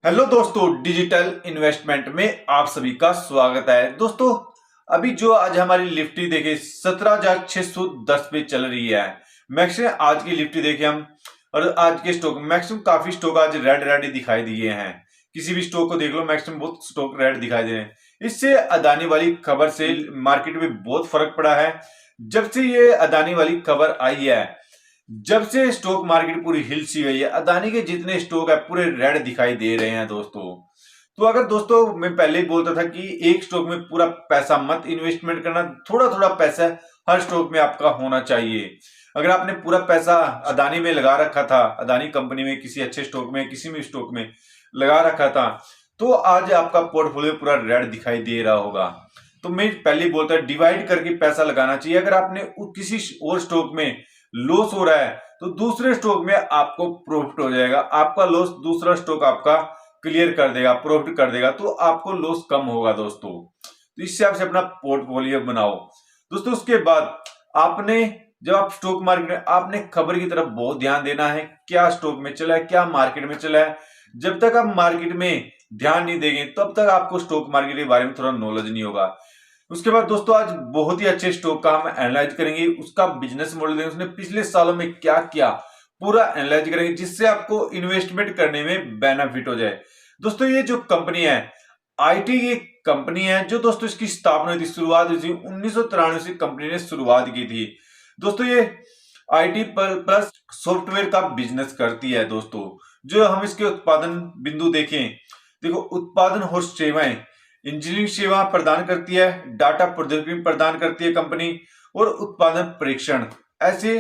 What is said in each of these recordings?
Hello दोस्तों, digital investment में आप सभी का स्वागत है। दोस्तों, अभी जो आज हमारी निफ्टी देखे 17,610 पे चल रही है। मैक्सिमम आज की निफ्टी देखे हम और आज के स्टॉक मैक्सिमम काफी स्टॉक आज रेड रेड ही दिखाई दिए हैं। किसी भी स्टॉक को देख लो, मैक्सिमम बहुत स्टॉक रेड दिखाई दे रहे हैं। इससे अदानी वाली खबर से मार्केट में बहुत फर्क पड़ा है। जब से ये अदानी वाली खबर आई है, जब से स्टॉक मार्केट पूरी हिल सी गई है, अदानी के जितने स्टॉक है पूरे रेड दिखाई दे रहे हैं दोस्तों। तो अगर दोस्तों मैं पहले ही बोलता था कि एक स्टॉक में पूरा पैसा मत इन्वेस्टमेंट करना, थोड़ा थोड़ा पैसा हर स्टॉक में आपका होना चाहिए। अगर आपने पूरा पैसा अदानी में लगा रखा था, अदानी कंपनी में, किसी अच्छे स्टॉक में, किसी भी स्टॉक में लगा रखा था, तो आज आपका पोर्टफोलियो पूरा रेड दिखाई दे रहा होगा। तो मैं पहले ही बोलता डिवाइड करके पैसा लगाना चाहिए। अगर आपने किसी और स्टॉक में लॉस हो रहा है तो दूसरे स्टॉक में आपको प्रॉफिट हो जाएगा। आपका लॉस दूसरा स्टॉक आपका क्लियर कर देगा, प्रॉफिट कर देगा, तो आपको लॉस कम होगा दोस्तों। तो इससे आपसे अपना पोर्टफोलियो बनाओ दोस्तों। उसके बाद आपने जब आप स्टॉक मार्केट में, आपने खबर की तरफ बहुत ध्यान देना है। क्या स्टॉक में चला है, क्या मार्केट में चला है। जब तक आप मार्केट में ध्यान नहीं देंगे तब तक आपको स्टॉक मार्केट के बारे में थोड़ा नॉलेज नहीं होगा। उसके बाद दोस्तों आज बहुत ही अच्छे स्टॉक का हम एनालाइज करेंगे, उसका बिजनेस मॉडल देंगे, उसने पिछले सालों में क्या किया पूरा एनालाइज करेंगे, जिससे आपको इन्वेस्टमेंट करने में बेनिफिट हो जाए। दोस्तों ये जो कंपनी है, आईटी की कंपनी है, जो दोस्तों इसकी स्थापना हुई थी, शुरुआत हुई थी 1993 से कंपनी ने शुरुआत की थी। दोस्तों ये आईटी प्लस सॉफ्टवेयर का बिजनेस करती है दोस्तों। जो हम इसके उत्पादन बिंदु देखें, देखो उत्पादन और सेवाएं, इंजीनियरिंग सेवा प्रदान करती है, डाटा प्रौद्योगिकी प्रदान करती है कंपनी, और उत्पादन परीक्षण ऐसे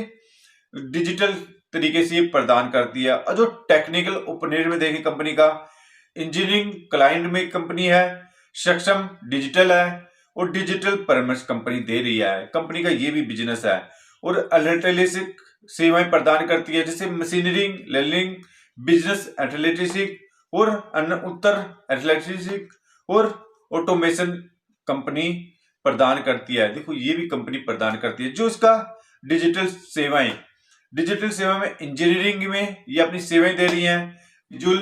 डिजिटल तरीके से प्रदान करती है। और जो टेक्निकल उपनिर्णय में देखें कंपनी का, इंजीनियरिंग क्लाइंट में कंपनी है, सक्षम डिजिटल है, और डिजिटल परामर्श कंपनी दे रही है। कंपनी का ये भी बिजनेस है। और एनालिटिक सेवाएं प्रदान करती है, जैसे मशीनरिंग, लर्निंग, बिजनेस एनालिटिक्स और अन्य उत्तर एनालिटिक्स और ऑटोमेशन कंपनी प्रदान करती है। देखो ये भी कंपनी प्रदान करती है। जो इसका डिजिटल सेवाएं, डिजिटल सेवा में इंजीनियरिंग में ये अपनी सेवाएं दे रही है, जो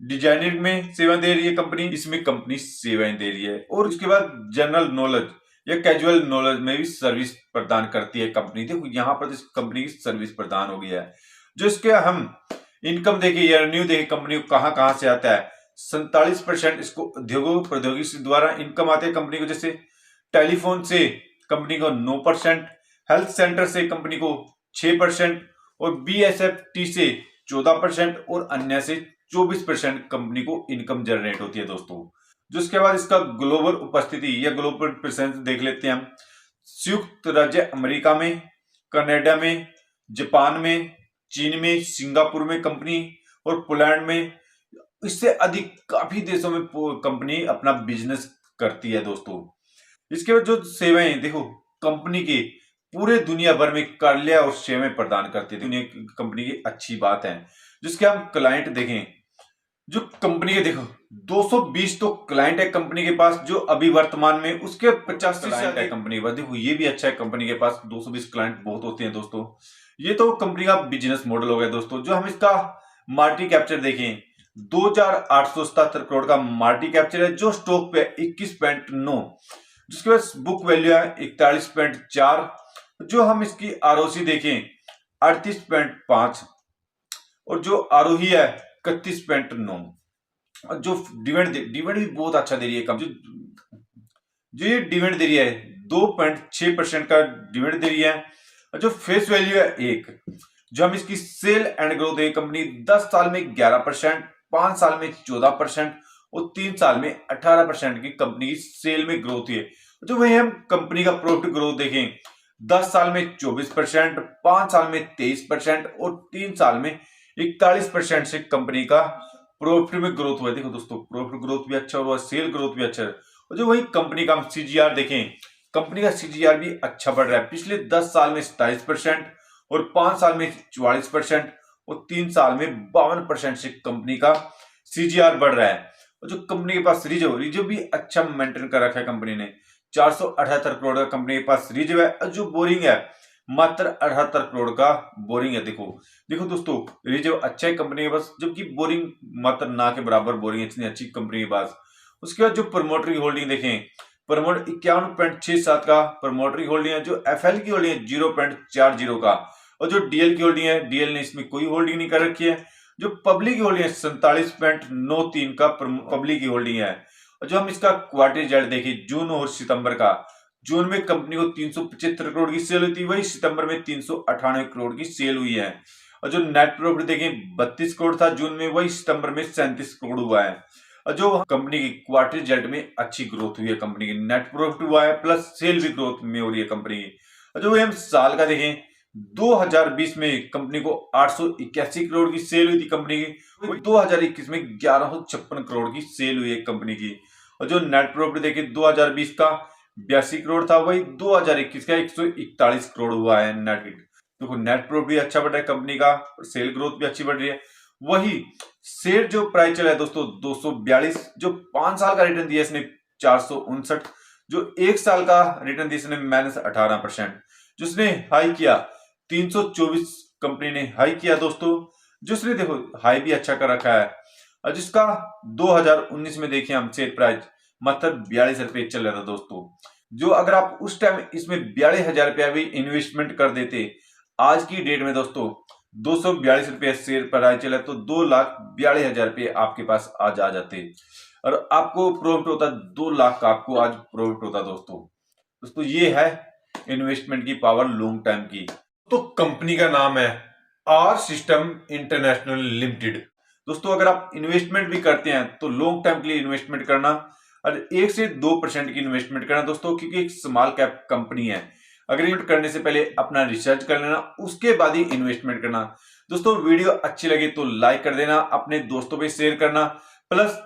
डिजाइनिंग में सेवा दे रही है कंपनी, इसमें कंपनी सेवाएं दे रही है। और उसके बाद जनरल नॉलेज या कैजुअल नॉलेज में भी सर्विस प्रदान करती है कंपनी। देखो यहाँ पर इस कंपनी की सर्विस प्रदान हो गया है। जो इसके हम इनकम देखे या रेवेन्यू देखे, कंपनी को कहाँ कहाँ से आता है, 47% इसको उद्योगों प्रौद्योगिकी द्वारा इनकम आते हैं कंपनी को। जैसे टेलीफोन से कंपनी को 9%, हेल्थ सेंटर से कंपनी को 6%, और बीएसएफटी से 14% और अन्य से 24% कंपनी को इनकम जनरेट होती है दोस्तों। जो इसके बाद इसका ग्लोबल उपस्थिति या ग्लोबल प्रेजेंस देख लेते हैं हम। संयुक्त राज्य अमेरिका में, कनाडा में, जापान में, चीन में, सिंगापुर में कंपनी, और पोलैंड में, इससे अधिक काफी देशों में कंपनी अपना बिजनेस करती है दोस्तों। इसके बाद जो सेवाएं देखो कंपनी की पूरे दुनिया भर में कार्य और सेवाएं प्रदान करती है, दुनिया की कंपनी की अच्छी बात है। जिसके हम क्लाइंट देखें, जो कंपनी के देखो 220 तो क्लाइंट है कंपनी के पास, जो अभी वर्तमान में उसके 85 क्लाइंट है कंपनी के पास। देखो ये भी अच्छा है, कंपनी के पास 220 क्लाइंट बहुत होते हैं दोस्तों। ये तो कंपनी का बिजनेस मॉडल हो गया दोस्तों। जो हम इसका मार्केट कैप्चर देखें, 2,877 करोड़ का मार्केट कैप्चर है, जो स्टॉक पे 21.9, जिसके पास बुक वैल्यू है 41.4। जो हम इसकी आरओसी देखें 38.5, और जो आरोही है 31.9। और जो डिविडेंड भी बहुत अच्छा दे रही है कम, जो ये डिविडेंड दे रही है 2.6% का डिविडेंड दे रही है। और जो फेस वैल्यू है 1। जो हम इसकी सेल एंड ग्रोथ है, कंपनी 10 साल में 11%, 5 साल में 14% और 3 साल में 18% की कंपनी की सेल में ग्रोथ है। जो वही हम कंपनी का प्रॉफिट ग्रोथ देखें, 10 साल में 24%, 5 साल में 23% और 3 साल में 41% से कंपनी का प्रॉफिट में ग्रोथ हुआ है। देखो दोस्तों प्रॉफिट ग्रोथ भी अच्छा हुआ, सेल ग्रोथ भी अच्छा है। और जो वही कंपनी का हम सीजीआर देखें, कंपनी का सीजीआर भी अच्छा बढ़ रहा है। पिछले 10 साल में 27% और 5 साल में 44% और 3 साल में 52% से कंपनी का सीजीआर बढ़ रहा है। और जो कंपनी के पास रिजर्व भी अच्छा मेंटेन कर रखा है कंपनी ने, 478 करोड़ का कंपनी के पास रिजर्व है। और जो बोरिंग है मात्र 78 करोड़ का बोरिंग है। देखो देखो दोस्तों, रिजर्व अच्छा है कंपनी के पास, जबकि बोरिंग मात्र ना के बराबर बोरिंग है, इतनी अच्छी कंपनी के पास। उसके बाद जो प्रमोटर की होल्डिंग देखें, प्रमोटर 51.67 का प्रमोटर की होल्डिंग है। जो एफएल की होल्डिंग है 0.40 का, और जो डीएल की होल्डिंग है, डीएल ने इसमें कोई होल्डिंग नहीं कर रखी है। जो पब्लिक की होल्डिंग है 47.93 का पब्लिक की होल्डिंग है। और जो हम इसका क्वार्टर रिजल्ट देखें जून और सितंबर का, जून में कंपनी को 375 करोड़ की सेल हुई थी, वही सितंबर में 398 करोड़ की सेल हुई है। और जो नेट प्रॉफिट देखें 32 करोड़ था जून में, वही सितंबर में 37 करोड़ हुआ है। और जो कंपनी की क्वार्टर रिजल्ट में अच्छी ग्रोथ हुई है, कंपनी की नेट प्रॉफिट हुआ है, प्लस सेल भी ग्रोथ में हो रही है कंपनी की। और जो हम साल का देखें, 2020 में कंपनी को 881 करोड़ की सेल हुई थी कंपनी की, वही 2021 में 1156 करोड़ की सेल हुई है कंपनी की। और जो नेट प्रॉफिट देखें 2020 का 82 करोड़ था, वही 2021 का 141 करोड़ हुआ है नेट। देखो नेट प्रॉफिट भी अच्छा बढ़ रहा है कंपनी का, और सेल ग्रोथ भी अच्छी बढ़ रही है। वही शेयर जो प्राइस चला है दोस्तों 242, जो 5 साल का रिटर्न दिया इसने 459, जो 1 साल का रिटर्न दिया इसने -18%, जिसने हाई किया 324 कंपनी ने हाई किया दोस्तों, जिसने देखो हाई भी अच्छा कर रखा है। और जिसका 2019 में देखिए हम शेयर प्राइस मात्र 42 रुपए चल रहा था दोस्तों। जो अगर आप उस टाइम इसमें 42,000 रुपया भी इन्वेस्टमेंट कर देते आज की डेट में दोस्तों, 242 रुपये शेयर प्राइस चला, तो 2,42,000 रुपये आपके पास आज आ जाते, और आपको प्रॉफिट होता 2 लाख का, आपको आज प्रॉफिट होता दोस्तों ये है इन्वेस्टमेंट की पावर लॉन्ग टाइम की। तो कंपनी का नाम है आर सिस्टम इंटरनेशनल लिमिटेड। दोस्तों अगर आप इन्वेस्टमेंट भी करते हैं तो लॉन्ग टाइम के लिए इन्वेस्टमेंट करना, और 1 से 2% की इन्वेस्टमेंट करना दोस्तों, क्योंकि एक स्मॉल कैप कंपनी है। अगर इन्वेस्ट करने से पहले अपना रिसर्च कर लेना, उसके बाद ही इन्वेस्टमेंट करना। दोस्तों वीडियो अच्छी लगी तो लाइक कर देना, अपने दोस्तों पे शेयर करना, प्लस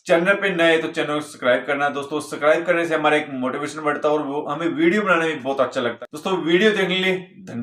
चैनल पे नए तो चैनल को सब्सक्राइब करना। दोस्तों सब्सक्राइब करने से हमारा एक मोटिवेशन बढ़ता है, और वो हमें वीडियो बनाने में बहुत अच्छा लगता है। दोस्तों वीडियो देखने के लिए धन्यवाद।